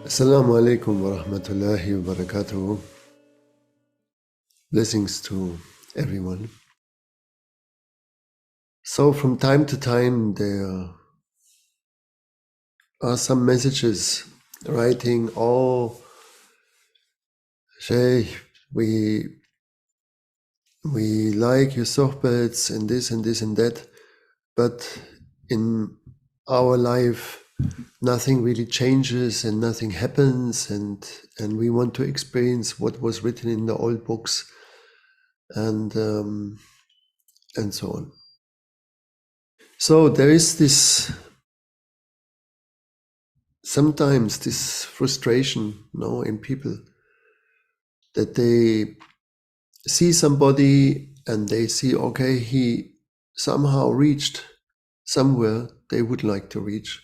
Assalamu alaikum wa rahmatullahi wa barakatuh. Blessings to everyone. So from time to time there are some messages writing, oh, Sheikh, we like your sohbats and this and this and that, but in our life nothing really changes and nothing happens, and we want to experience what was written in the old books and so on. So there is this sometimes this frustration, in people, that they see somebody and they see, okay, he somehow reached somewhere they would like to reach.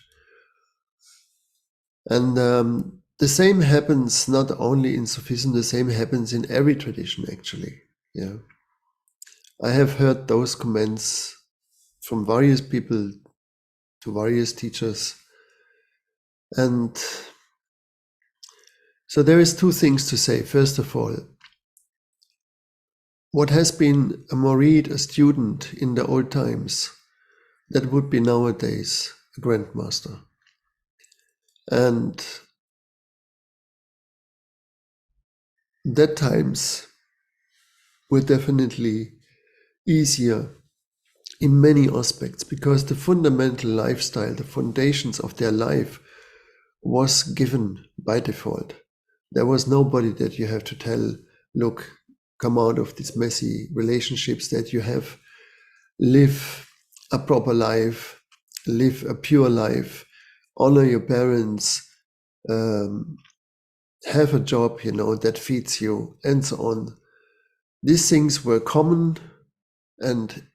And the same happens not only in Sufism, the same happens in every tradition, actually. Yeah, I have heard those comments from various people to various teachers. And so there is two things to say. First of all, what has been a murid, a student in the old times, that would be nowadays a grandmaster. And that times were definitely easier in many aspects, because the fundamental lifestyle, the foundations of their life was given by default. There was nobody that you have to tell, look, come out of these messy relationships that you have, live a proper life, live a pure life, honor your parents, have a job, that feeds you, and so on. These things were common and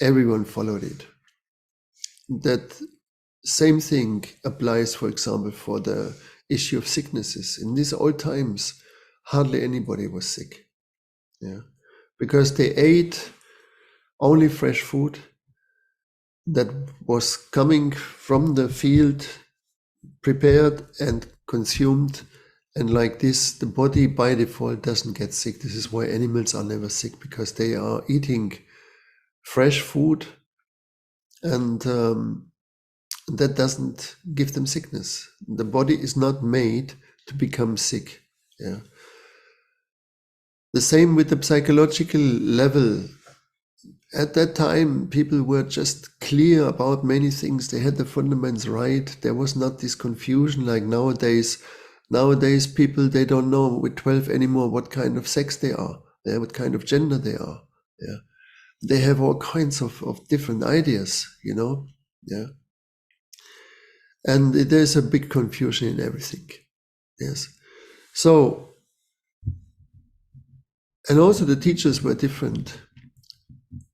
everyone followed it. That same thing applies, for example, for the issue of sicknesses. In these old times, hardly anybody was sick. Yeah, because they ate only fresh food that was coming from the field, prepared and consumed. And like this, the body by default doesn't get sick. This is why animals are never sick, because they are eating fresh food, and that doesn't give them sickness. The body is not made to become sick. Yeah. The same with the psychological level. At that time, people were just clear about many things. They had the fundamentals right. There was not this confusion like nowadays. Nowadays, people, they don't know with 12 anymore what kind of sex they are, what kind of gender they are. Yeah, they have all kinds of different ideas, Yeah, and there's a big confusion in everything. Yes, so, and also the teachers were different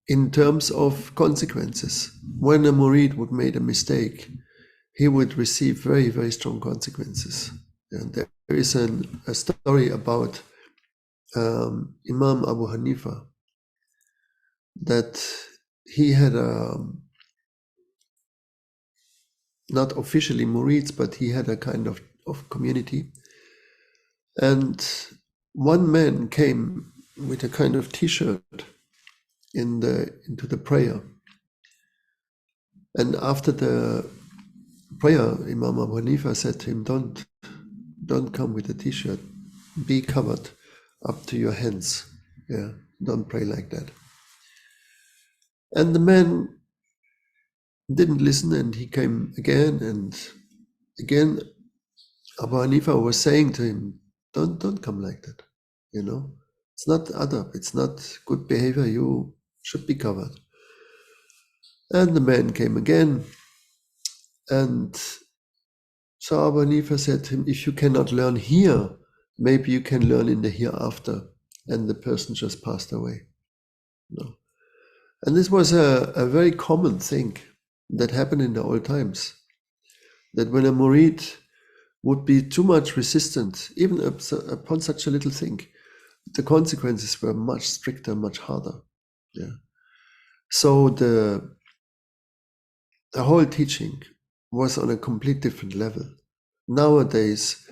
in terms of consequences. When a murid would make a mistake, he would receive very, very strong consequences. And there is a story about Imam Abu Hanifa, that he had not officially murids, but he had a kind of community. And one man came with a kind of t-shirt into the prayer. And after the prayer, Imam Abu Hanifa said to him, don't come with a t-shirt, be covered up to your hands. Yeah, don't pray like that. And the man didn't listen, and he came again and again. Abu Hanifa was saying to him, don't come like that. It's not adab, it's not good behavior, you should be covered. And the man came again, and so Abu Hanifa said to him, if you cannot learn here, maybe you can learn in the hereafter. And the person just passed away. And this was a very common thing that happened in the old times, that when a murid would be too much resistant, even upon such a little thing, the consequences were much stricter, much harder. Yeah. So the whole teaching was on a complete different level. Nowadays,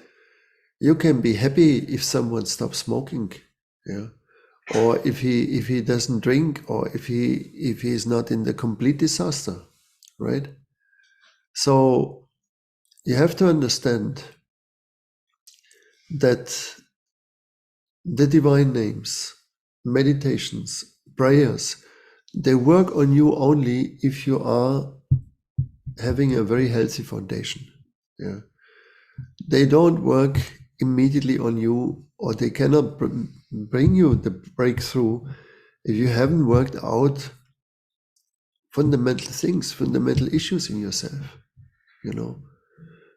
You can be happy if someone stops smoking, yeah, or if he doesn't drink, or if he is not in the complete disaster, right? So you have to understand that the divine names, meditations, prayers, they work on you only if you are having a very healthy foundation. Yeah, they don't work immediately on you, or they cannot bring you the breakthrough if you haven't worked out fundamental things, fundamental issues in yourself. You know,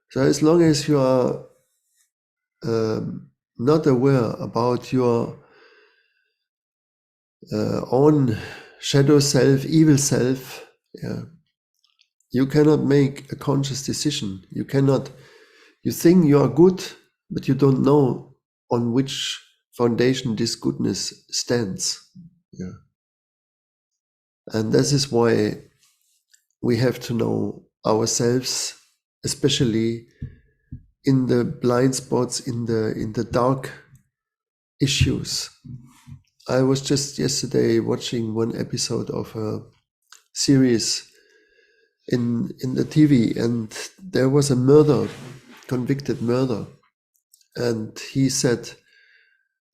so as long as you are not aware about your own shadow self, evil self, yeah, you cannot make a conscious decision. You cannot. You think you are good, but you don't know on which foundation this goodness stands. Yeah, and this is why we have to know ourselves, especially in the blind spots, in the dark issues. I was just yesterday watching one episode of a series in the TV, and there was a murder, convicted murder, and he said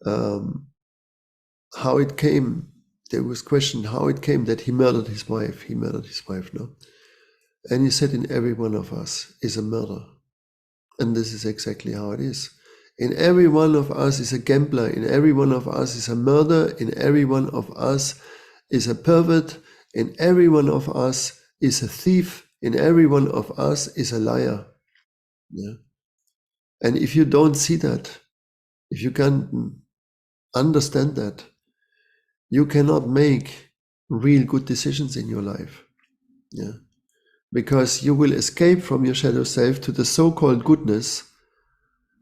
how it came. There was questioned how it came that he murdered his wife. He murdered his wife, no? And he said, in every one of us is a murder. And this is exactly how it is. In every one of us is a gambler. In every one of us is a murderer. In every one of us is a pervert. In every one of us is a thief. In every one of us is a liar. Yeah. And if you don't see that, if you can't understand that, you cannot make real good decisions in your life. Yeah. Because you will escape from your shadow self to the so-called goodness.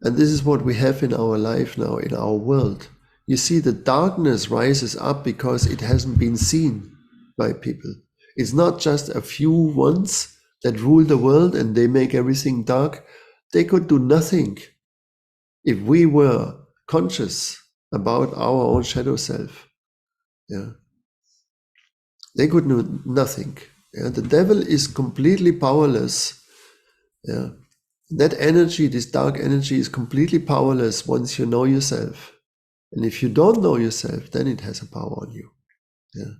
And this is what we have in our life now, in our world. You see, the darkness rises up because it hasn't been seen by people. It's not just a few ones that rule the world and they make everything dark. They could do nothing if we were conscious about our own shadow self. Yeah, they could do nothing. Yeah, the devil is completely powerless. Yeah, that energy, this dark energy, is completely powerless once you know yourself. And if you don't know yourself, then it has a power on you. Yeah.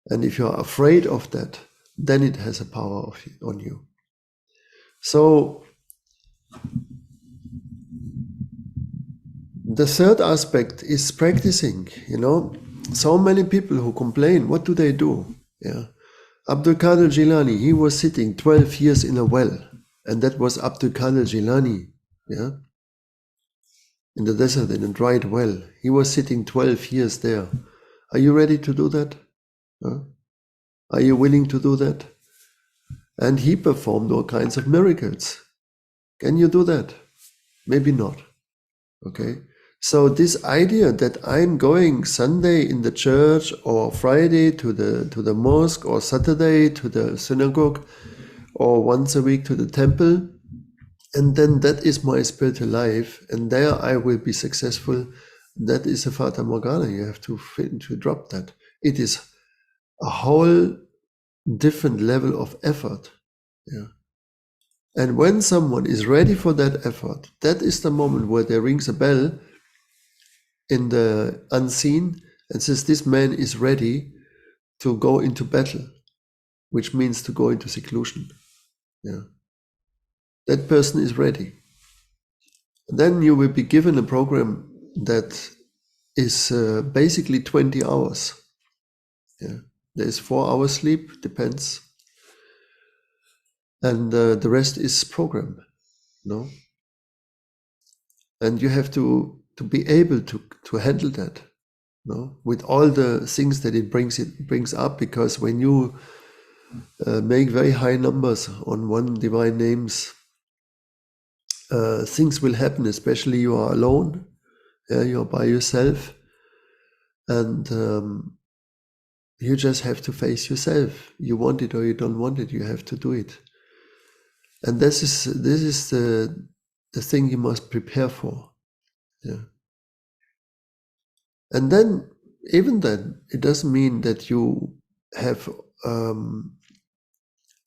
And if you're afraid of that, then it has a power on you. So the third aspect is practicing. You know, so many people who complain, what do they do? Yeah. Abdul Qadir Jilani, he was sitting 12 years in a well, and that was Abdul Qadir Jilani. Yeah. In the desert, in a dried well. He was sitting 12 years there. Are you ready to do that? Huh? Are you willing to do that? And he performed all kinds of miracles. Can you do that? Maybe not. Okay. So this idea that I'm going Sunday in the church, or Friday to the mosque, or Saturday to the synagogue, or once a week to the temple, and then that is my spiritual life, and there I will be successful, that is a fata morgana. You have to drop that. It is a whole different level of effort. Yeah. And when someone is ready for that effort, that is the moment where there rings a bell in the unseen and says, this man is ready to go into battle, which means to go into seclusion. Yeah. That person is ready. And then you will be given a program that is basically 20 hours. Yeah. There's 4 hours sleep, depends. And the rest is program, no? And you have to be able to handle that, no? With all the things that it brings up, because when you make very high numbers on one divine names, things will happen, especially you are alone, you're by yourself, and you just have to face yourself. You want it or you don't want it, you have to do it. And this is the the thing you must prepare for. Yeah. And then, even then, it doesn't mean that you have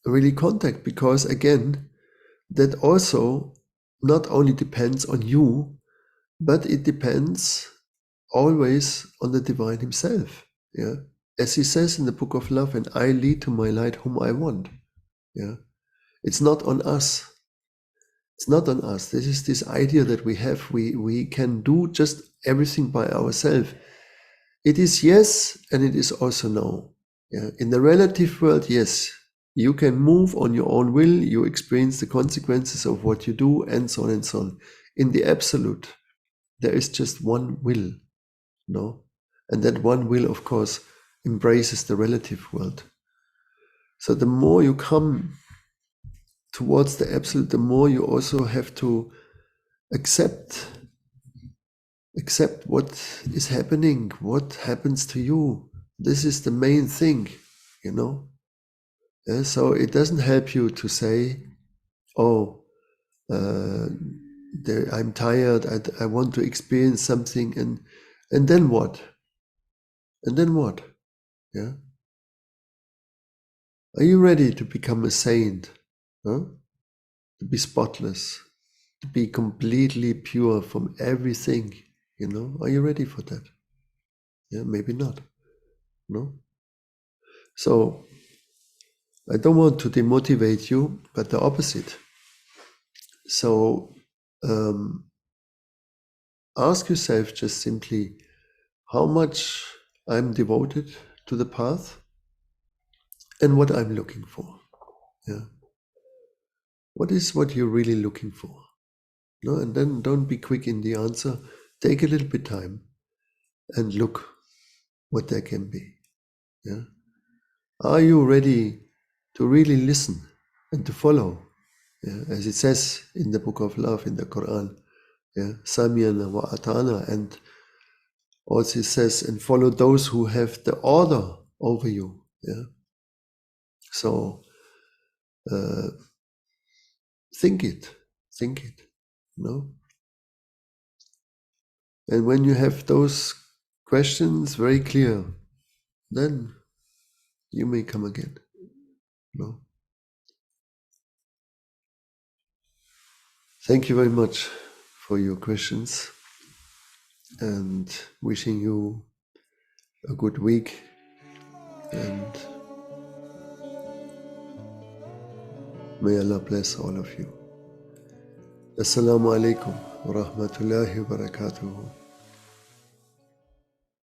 really contact, because again, that also not only depends on you, but it depends always on the divine himself. Yeah. As he says in the Book of Love, and I lead to my light whom I want. Yeah. It's not on us. It's not on us. This is this idea that we have. We can do just everything by ourselves. It is yes, and it is also no. Yeah. In the relative world, yes, you can move on your own will. You experience the consequences of what you do, and so on and so on. In the absolute, there is just one will, no? And that one will, of course, embraces the relative world. So the more you come towards the absolute, the more you also have to accept what is happening, what happens to you. This is the main thing, you know. Yeah, so it doesn't help you to say, oh, I'm tired, I want to experience something, and then what? And then what? Yeah. Are you ready to become a saint? Huh? To be spotless, to be completely pure from everything, you know? Are you ready for that? Yeah, maybe not. No? So I don't want to demotivate you, but the opposite. So ask yourself just simply how much I'm devoted to the path and what I'm looking for. Yeah. What is what you're really looking for? No, and then don't be quick in the answer. Take a little bit time and look what there can be. Yeah. Are you ready to really listen and to follow? Yeah. As it says in the Book of Love in the Quran, yeah, Samyana wa Atana, and also it says, and follow those who have the order over you. Yeah. So think it, no? And when you have those questions very clear, then you may come again. No? Thank you very much for your questions, and wishing you a good week, and may Allah bless all of you. Assalamu alaikum wa rahmatullahi wa barakatuhu.